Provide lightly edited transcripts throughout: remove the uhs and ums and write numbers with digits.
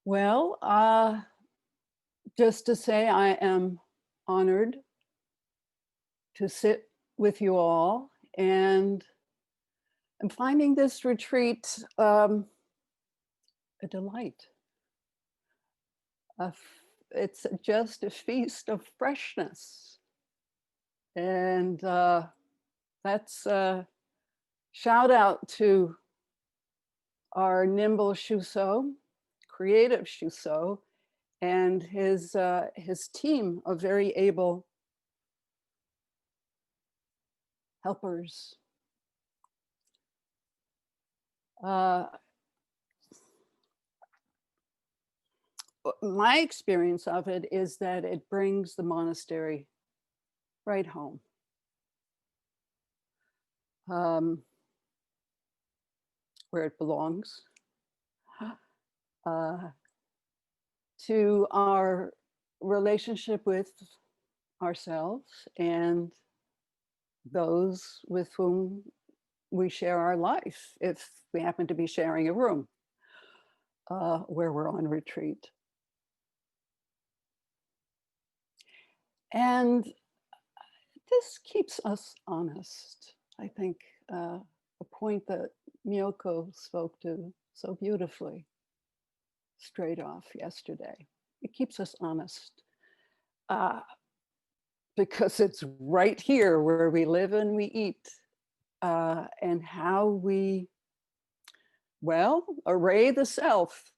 Well, just to say I am honored to sit with you all, and I'm finding this retreat a delight. It's just a feast of freshness. And that's a shout out to our nimble Shuso, creative Shuso, and his team of very able helpers. My experience of it is that it brings the monastery right home. Where it belongs, to our relationship with ourselves and those with whom we share our life, if we happen to be sharing a room where we're on retreat. And this keeps us honest. I think a point that Miyoko spoke to so beautifully straight off yesterday. It keeps us honest because it's right here where we live and we eat, and how we, well, array the self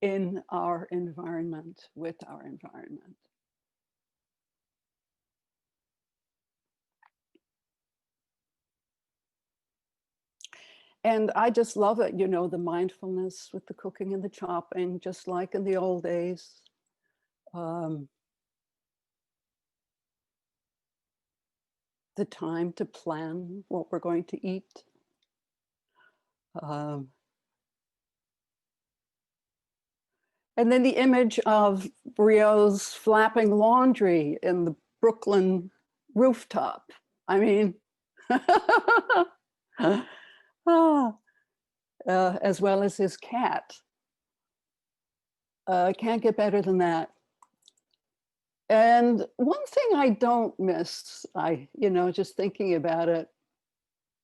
in our environment, with our environment. And I just love it, you know, the mindfulness with the cooking and the chopping, just like in the old days. The time to plan what we're going to eat. And then the image of Brio's flapping laundry in the Brooklyn rooftop. I mean, as well as his cat. Can't get better than that. And one thing I don't miss, just thinking about it,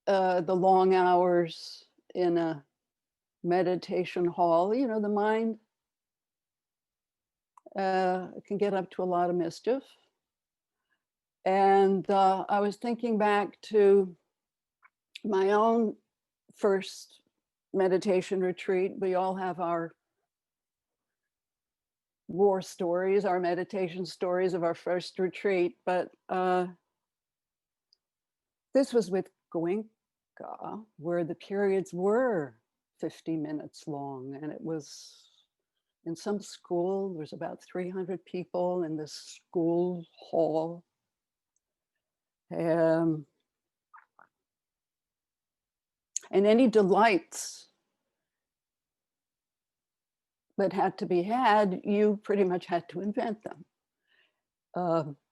the long hours in a meditation hall, you know, the mind can get up to a lot of mischief. And I was thinking back to my own first meditation retreat. We all have our war stories, our meditation stories of our first retreat, but this was with Goenka, where the periods were 50 minutes long, and it was in some school. There's about 300 people in this school hall. And any delights that had to be had, you pretty much had to invent them.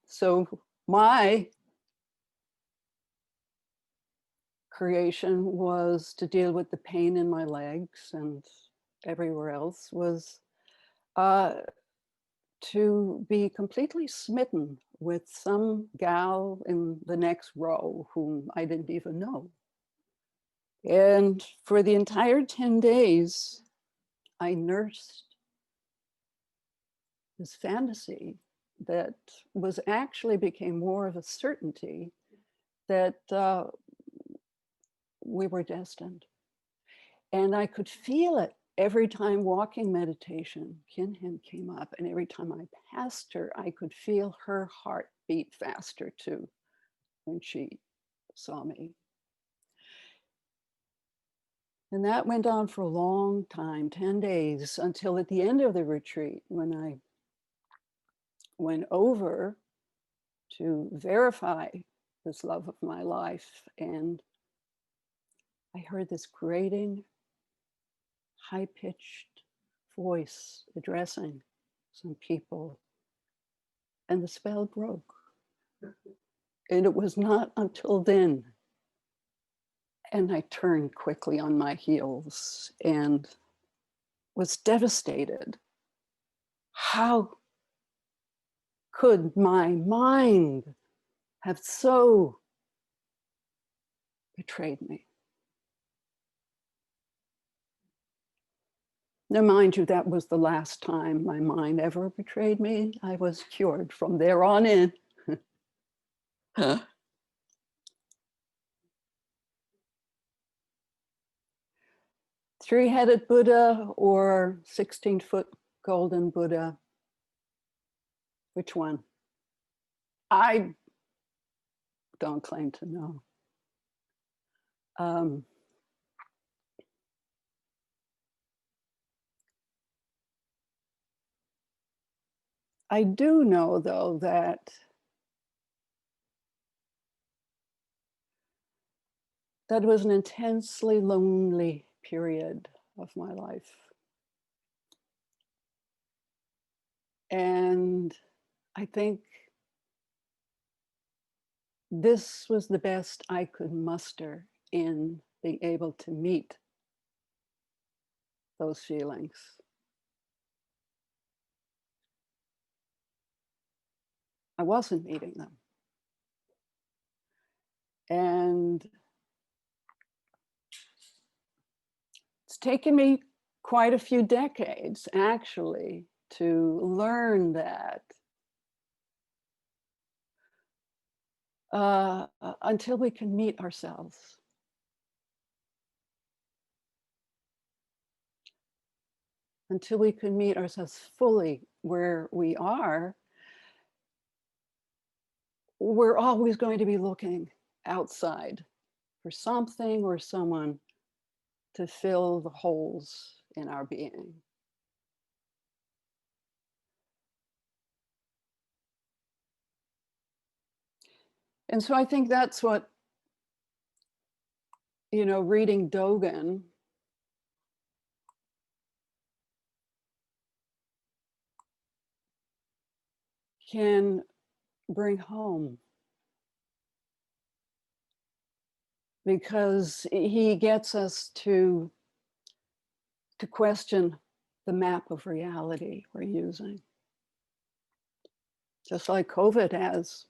So my creation was to deal with the pain in my legs, and everywhere else was to be completely smitten with some gal in the next row whom I didn't even know. And for the entire 10 days, I nursed this fantasy that was actually became more of a certainty that we were destined. And I could feel it every time walking meditation, Kinhin came up, and every time I passed her, I could feel her heart beat faster too when she saw me. And that went on for a long time, 10 days, until at the end of the retreat, when I went over to verify this love of my life, and I heard this grating, high-pitched voice addressing some people, and the spell broke. And it was not until then, and I turned quickly on my heels, and was devastated. How could my mind have so betrayed me? Now, mind you, that was the last time my mind ever betrayed me. I was cured from there on in. Three-headed Buddha or 16-foot golden Buddha? Which one? I don't claim to know. I do know, though, that was an intensely lonely period of my life. And I think this was the best I could muster in being able to meet those feelings. I wasn't meeting them. And it's taken me quite a few decades, actually, to learn that until we can meet ourselves, until we can meet ourselves fully where we are, we're always going to be looking outside for something or someone to fill the holes in our being. And so I think that's what, reading Dogen can bring home, because he gets us to question the map of reality we're using. Just like COVID has,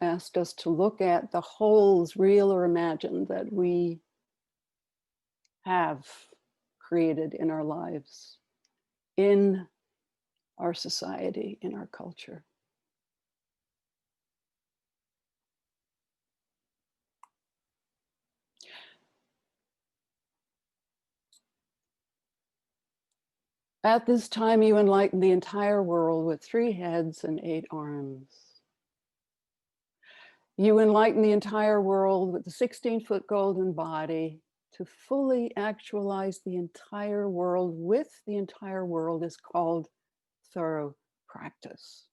asked us to look at the holes, real or imagined, that we have created in our lives, in our society, in our culture. At this time, you enlighten the entire world with 3 heads and 8 arms. You enlighten the entire world with the 16-foot golden body. To fully actualize the entire world with the entire world is called thorough practice.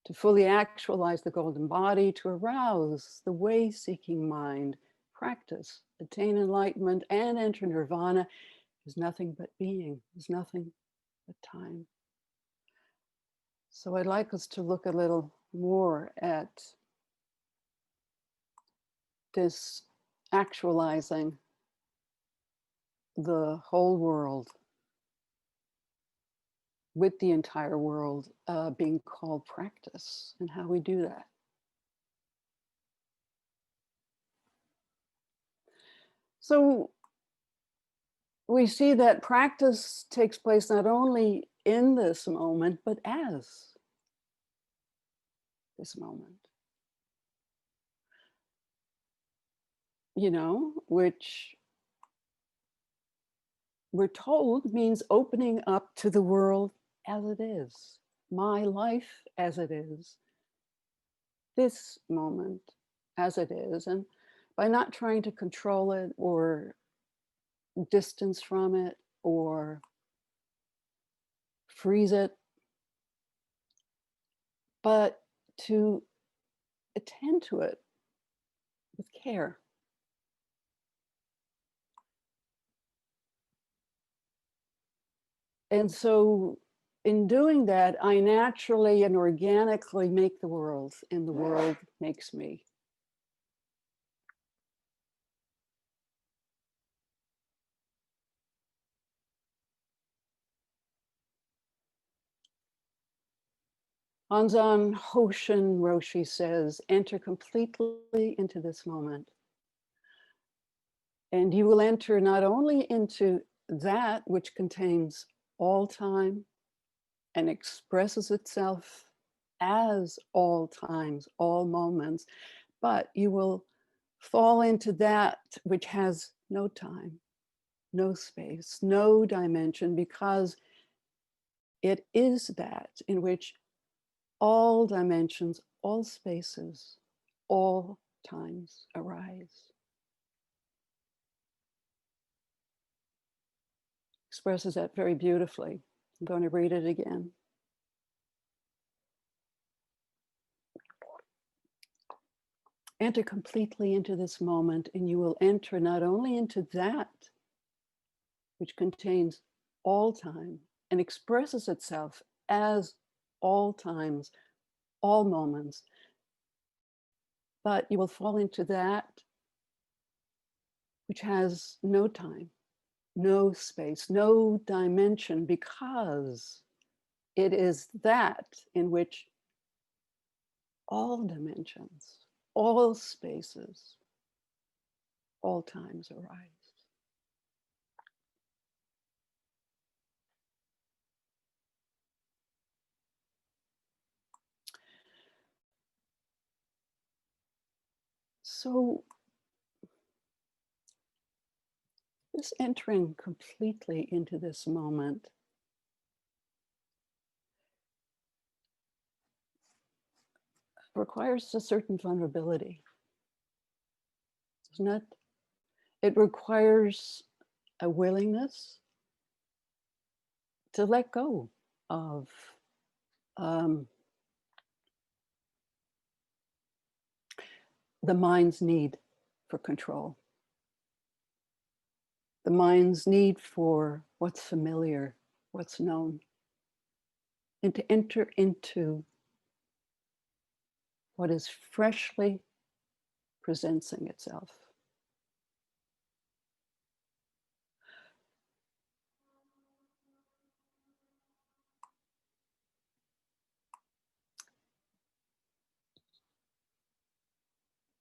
To fully actualize the golden body, to arouse the way-seeking mind, practice, attain enlightenment, and enter nirvana is nothing but being, is nothing but time. So I'd like us to look a little more at this actualizing the whole world with the entire world being called practice, and how we do that. So we see that practice takes place not only in this moment, but as this moment. Which we're told means opening up to the world as it is, my life as it is, this moment as it is. And by not trying to control it or distance from it or freeze it, but to attend to it with care. And so in doing that, I naturally and organically make the world, and the world makes me. Anzan Joshin Roshi says, enter completely into this moment. And you will enter not only into that which contains all time and expresses itself as all times, all moments, but you will fall into that which has no time, no space, no dimension, because it is that in which all dimensions, all spaces, all times arise. Expresses that very beautifully. I'm going to read it again. Enter completely into this moment, and you will enter not only into that which contains all time and expresses itself as all times, all moments, but you will fall into that which has no time, no space, no dimension, because it is that in which all dimensions, all spaces, all times arise. So this entering completely into this moment requires a certain vulnerability, doesn't it? It requires a willingness to let go of the mind's need for control, the mind's need for what's familiar, what's known, and to enter into what is freshly presenting itself.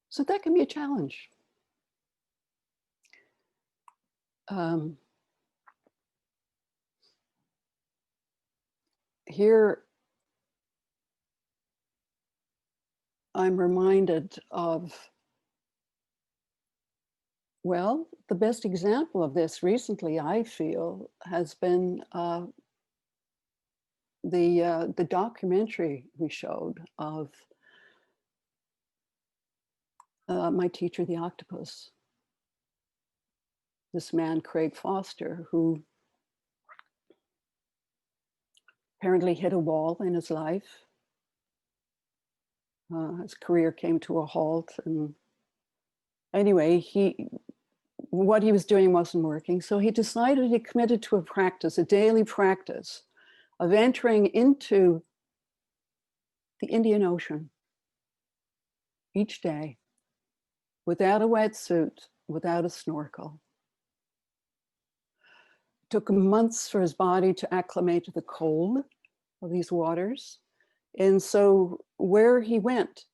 So that can be a challenge. Here, I'm reminded of, well, the best example of this recently, I feel, has been the documentary we showed of my teacher, the octopus. This man, Craig Foster, who apparently hit a wall in his life. His career came to a halt, and anyway, what he was doing wasn't working. So he decided, he committed to a practice, a daily practice of entering into the Indian Ocean each day without a wetsuit, without a snorkel. It took months for his body to acclimate to the cold of these waters. And so where he went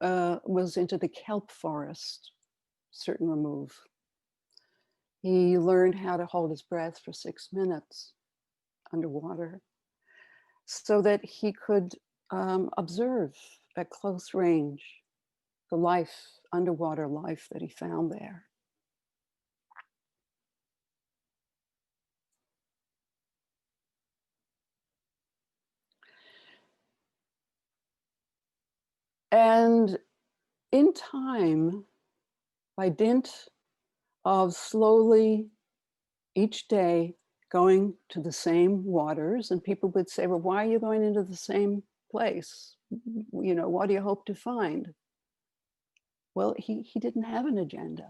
was into the kelp forest, certain remove. He learned how to hold his breath for 6 minutes underwater so that he could observe at close range the life, underwater life that he found there. And in time, by dint of slowly each day going to the same waters, and people would say, well, why are you going into the same place? You know, what do you hope to find? Well, he didn't have an agenda.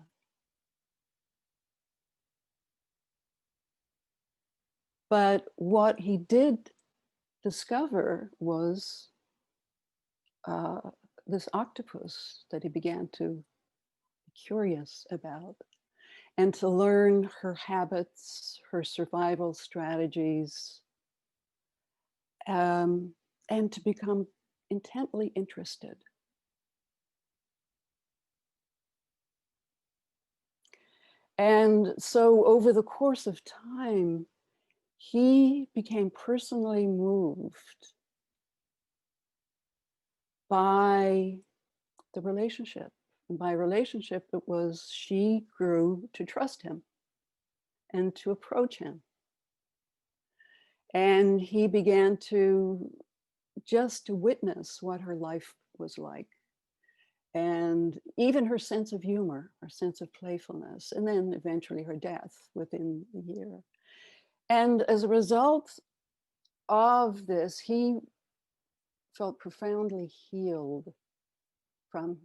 But what he did discover was this octopus that he began to be curious about, and to learn her habits, her survival strategies, and to become intently interested. And so over the course of time, he became personally moved by the relationship. And by relationship, it was she grew to trust him and to approach him. And he began to just to witness what her life was like. And even her sense of humor, her sense of playfulness, and then eventually her death within a year. And as a result of this, he felt profoundly healed from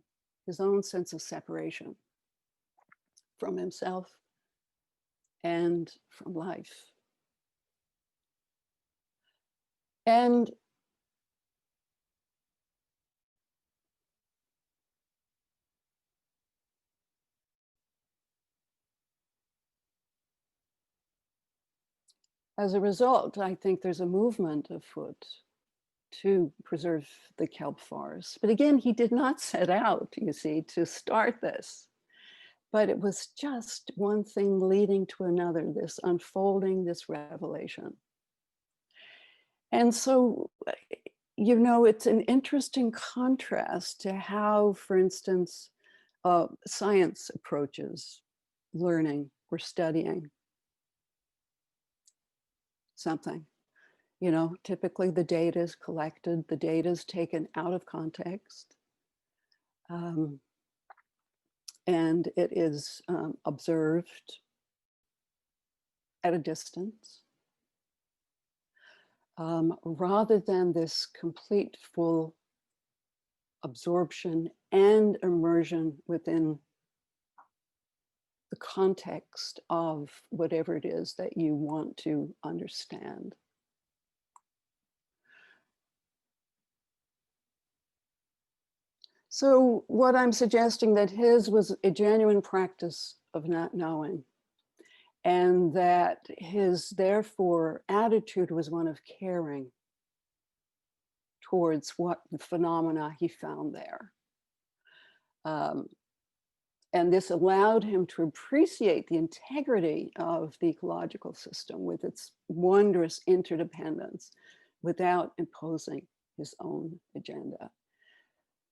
his own sense of separation from himself and from life. And as a result, I think there's a movement afoot to preserve the kelp forest. But again, he did not set out, you see, to start this. But it was just one thing leading to another, this unfolding, this revelation. And so, you know, it's an interesting contrast to how, for instance, science approaches learning or studying something. You know, typically the data is collected, the data is taken out of context, um, and it is observed at a distance, rather than this complete, full absorption and immersion within the context of whatever it is that you want to understand. So what I'm suggesting that his was a genuine practice of not knowing, and that his therefore attitude was one of caring towards what the phenomena he found there. Um, and this allowed him to appreciate the integrity of the ecological system with its wondrous interdependence without imposing his own agenda.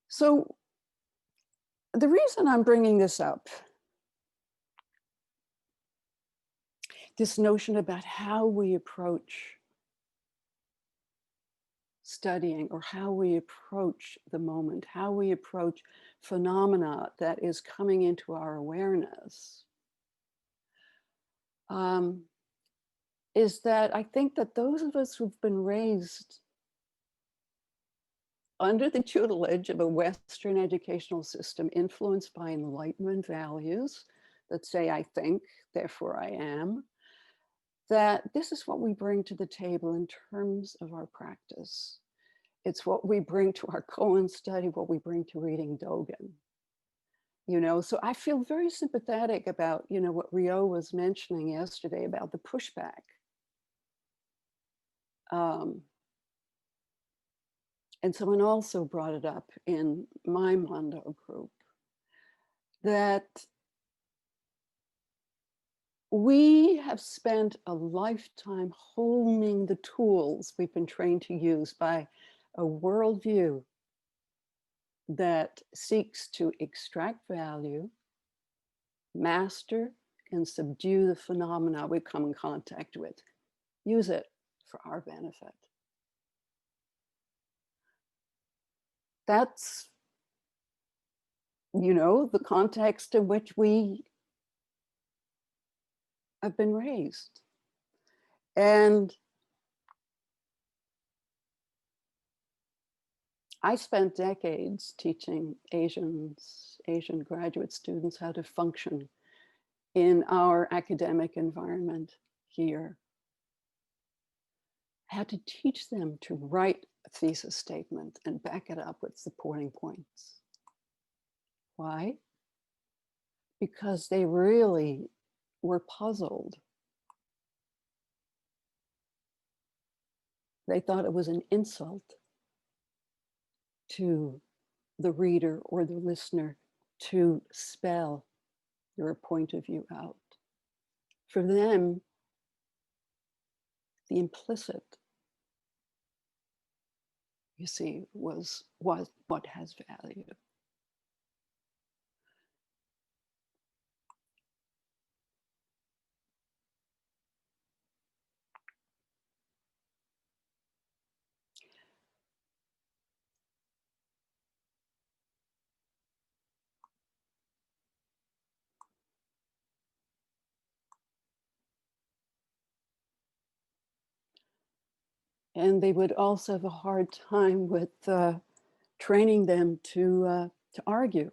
So the reason I'm bringing this up, this notion about how we approach studying or how we approach the moment, how we approach phenomena that is coming into our awareness, is that I think that those of us who've been raised under the tutelage of a Western educational system influenced by Enlightenment values that say, I think, therefore I am, that this is what we bring to the table in terms of our practice. It's what we bring to our koan study, what we bring to reading Dogen. You know, so I feel very sympathetic about, you know, what Rio was mentioning yesterday about the pushback. And someone also brought it up in my Mondo group, that we have spent a lifetime honing the tools we've been trained to use by a worldview that seeks to extract value, master, and subdue the phenomena we come in contact with. Use it for our benefit. That's, you know, the context in which we have been raised. And I spent decades teaching Asian graduate students how to function in our academic environment here. I had to teach them to write a thesis statement and back it up with supporting points. Why? Because they really were puzzled. They thought it was an insult to the reader or the listener to spell your point of view out. For them, the implicit, you see, was what has value. And they would also have a hard time with training them to argue.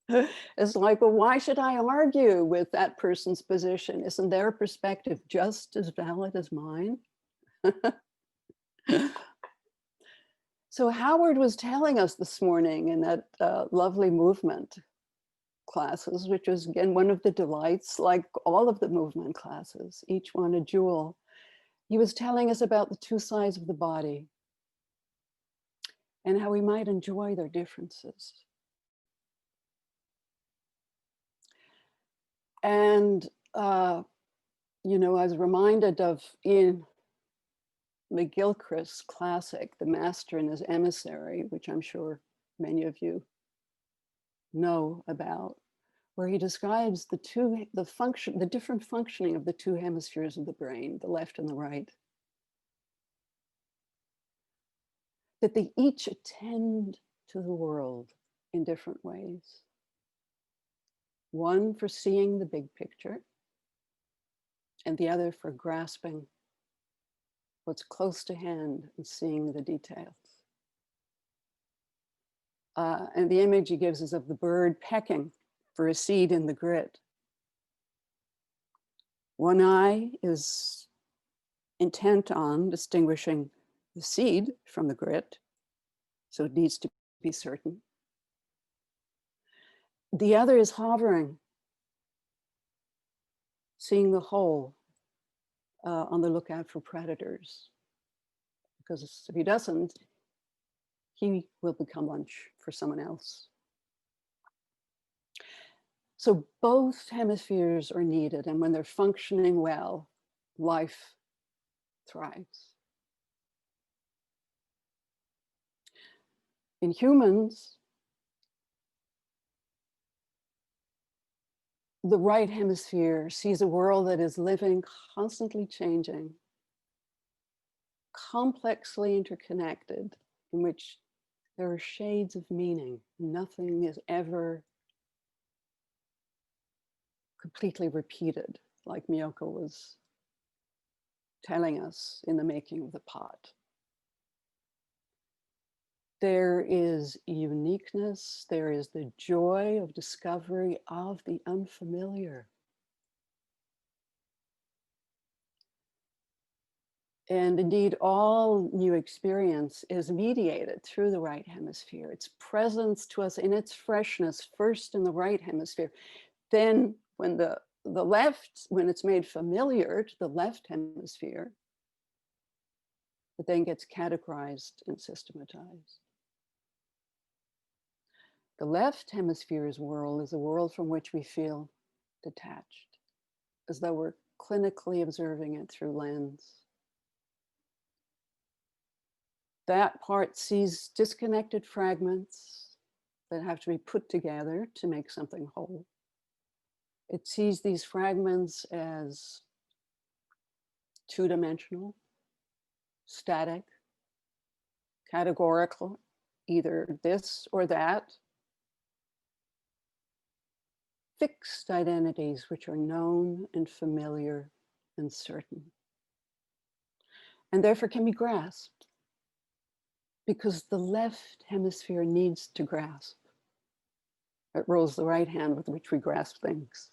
It's like, well, why should I argue with that person's position? Isn't their perspective just as valid as mine? So Howard was telling us this morning in that lovely movement classes, which was again one of the delights, like all of the movement classes, each one a jewel. He was telling us about the two sides of the body and how we might enjoy their differences. And, you know, I was reminded of Ian McGilchrist's classic, The Master and His Emissary, which I'm sure many of you know about, where he describes the different functioning of the two hemispheres of the brain, the left and the right, that they each attend to the world in different ways. One for seeing the big picture, and the other for grasping what's close to hand and seeing the details. And the image he gives is of the bird pecking for a seed in the grit. One eye is intent on distinguishing the seed from the grit, so it needs to be certain. The other is hovering, seeing the whole, on the lookout for predators. Because if he doesn't, he will become lunch for someone else. So both hemispheres are needed, and when they're functioning well, life thrives. In humans, the right hemisphere sees a world that is living, constantly changing, complexly interconnected, in which there are shades of meaning. Nothing is ever completely repeated, like Miyoko was telling us in the making of the pot. There is uniqueness, there is the joy of discovery of the unfamiliar. And indeed, all new experience is mediated through the right hemisphere. Its presence to us in its freshness, first in the right hemisphere. Then when the left, when it's made familiar to the left hemisphere, it then gets categorized and systematized. The left hemisphere's world is a world from which we feel detached, as though we're clinically observing it through lens. That part sees disconnected fragments that have to be put together to make something whole. It sees these fragments as two-dimensional, static, categorical, either this or that, fixed identities which are known and familiar and certain, and therefore can be grasped, because the left hemisphere needs to grasp. It rules the right hand with which we grasp things.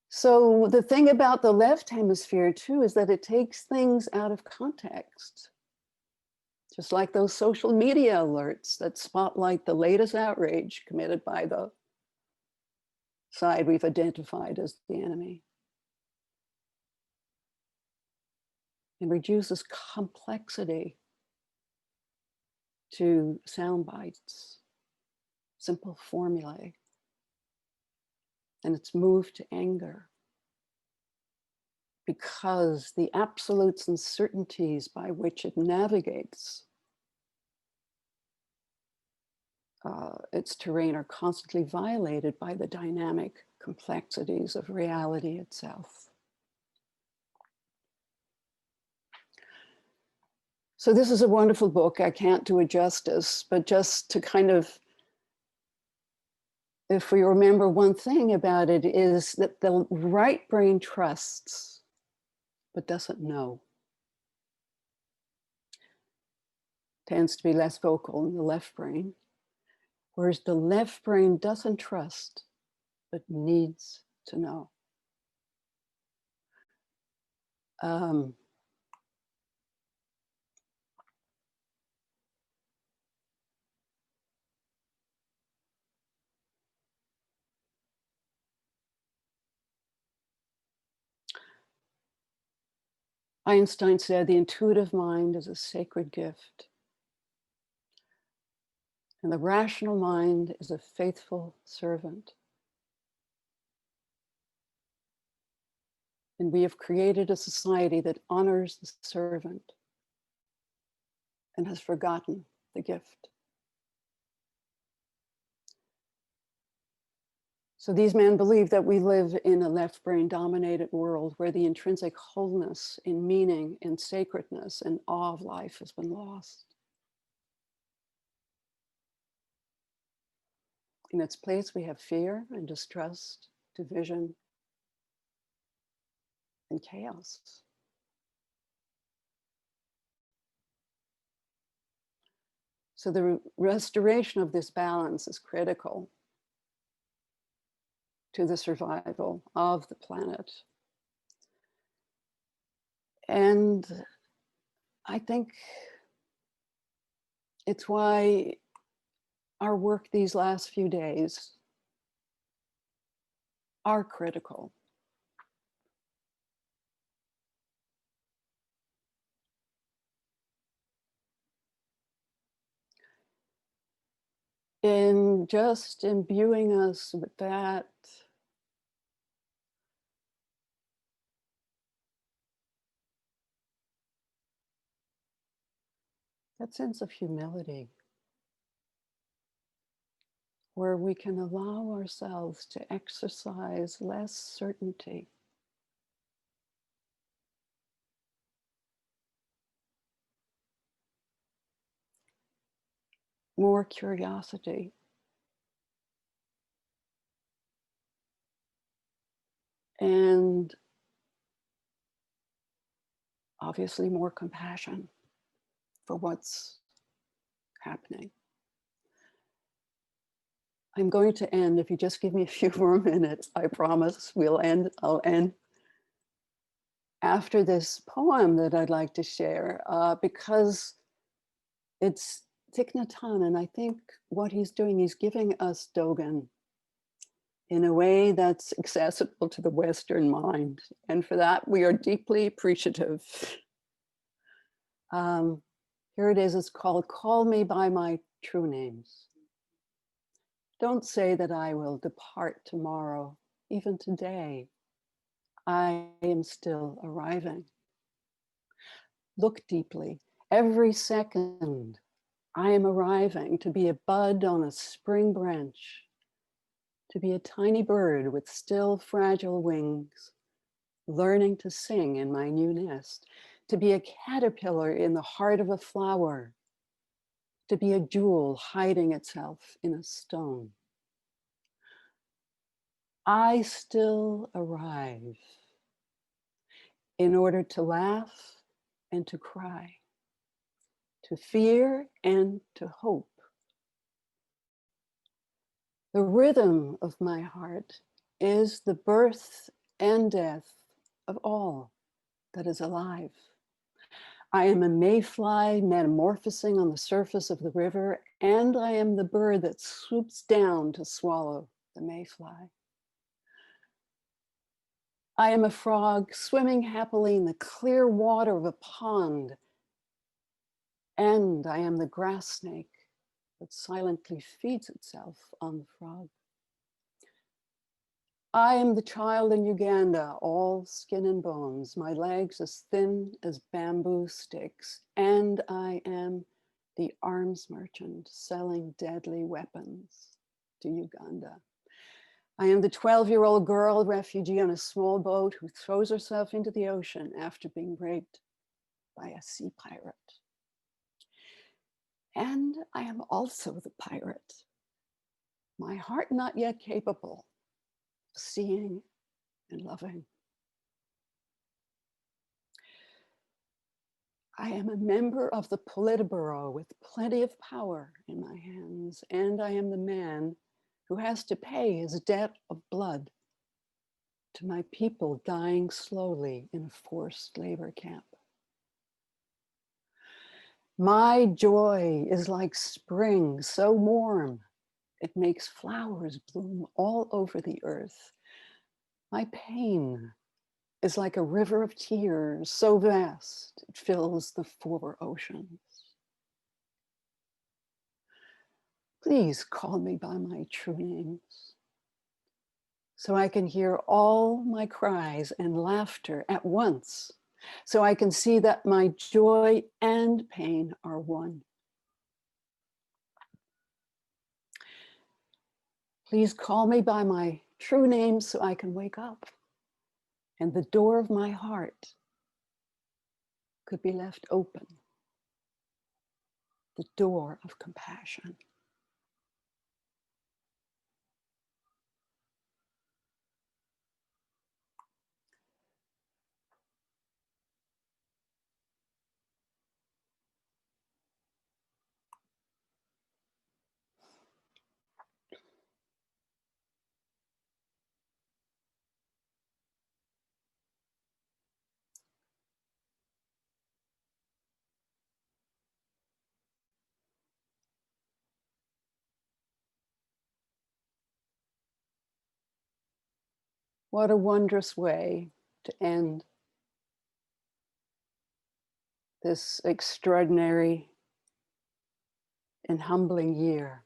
So the thing about the left hemisphere too is that it takes things out of context. Just like those social media alerts that spotlight the latest outrage committed by the side we've identified as the enemy. and reduces complexity to sound bites, simple formulae. And it's moved to anger because the absolutes and certainties by which it navigates its terrain are constantly violated by the dynamic complexities of reality itself. So this is a wonderful book. I can't do it justice, but just to kind of, if we remember one thing about it, is that the right brain trusts, but doesn't know. Tends to be less vocal in the left brain, whereas the left brain doesn't trust, but needs to know. Einstein said the intuitive mind is a sacred gift, and the rational mind is a faithful servant. And we have created a society that honors the servant and has forgotten the gift. So these men believe that we live in a left brain dominated world where the intrinsic wholeness in meaning and sacredness and awe of life has been lost. In its place, we have fear and distrust, division, and chaos. So the restoration of this balance is critical to the survival of the planet. And I think it's why our work these last few days are critical. In just imbuing us with that sense of humility, where we can allow ourselves to exercise less certainty, more curiosity, and obviously more compassion for what's happening. I'm going to end. If you just give me a few more minutes, I promise we'll end. I'll end after this poem that I'd like to share, because it's Thich Nhat Hanh, and I think what he's doing, he's giving us Dogen in a way that's accessible to the Western mind. And for that, we are deeply appreciative. Here it is, it's called Call Me by My True Names. Don't say that I will depart tomorrow, even today. I am still arriving. Look deeply. Every second, I am arriving to be a bud on a spring branch, to be a tiny bird with still fragile wings, learning to sing in my new nest, to be a caterpillar in the heart of a flower, to be a jewel hiding itself in a stone. I still arrive in order to laugh and to cry, to fear and to hope. The rhythm of my heart is the birth and death of all that is alive. I am a mayfly metamorphosing on the surface of the river, and I am the bird that swoops down to swallow the mayfly. I am a frog swimming happily in the clear water of a pond. And I am the grass snake that silently feeds itself on the frog. I am the child in Uganda, all skin and bones, my legs as thin as bamboo sticks. And I am the arms merchant selling deadly weapons to Uganda. I am the 12-year-old girl refugee on a small boat who throws herself into the ocean after being raped by a sea pirate. And I am also the pirate, my heart not yet capable of seeing and loving. I am a member of the Politburo with plenty of power in my hands, and I am the man who has to pay his debt of blood to my people dying slowly in a forced labor camp. My joy is like spring, so warm, it makes flowers bloom all over the earth. My pain is like a river of tears, so vast, it fills the 4 oceans. Please call me by my true names, so I can hear all my cries and laughter at once, so I can see that my joy and pain are one. Please call me by my true names so I can wake up, and the door of my heart could be left open, the door of compassion. What a wondrous way to end this extraordinary and humbling year.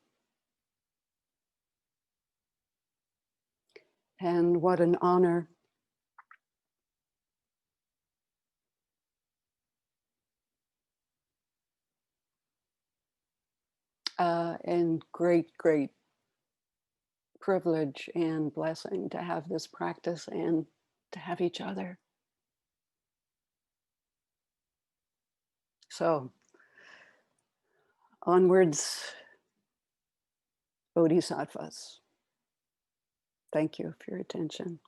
And what an honor and great, great privilege and blessing to have this practice and to have each other. So, onwards, Bodhisattvas. Thank you for your attention.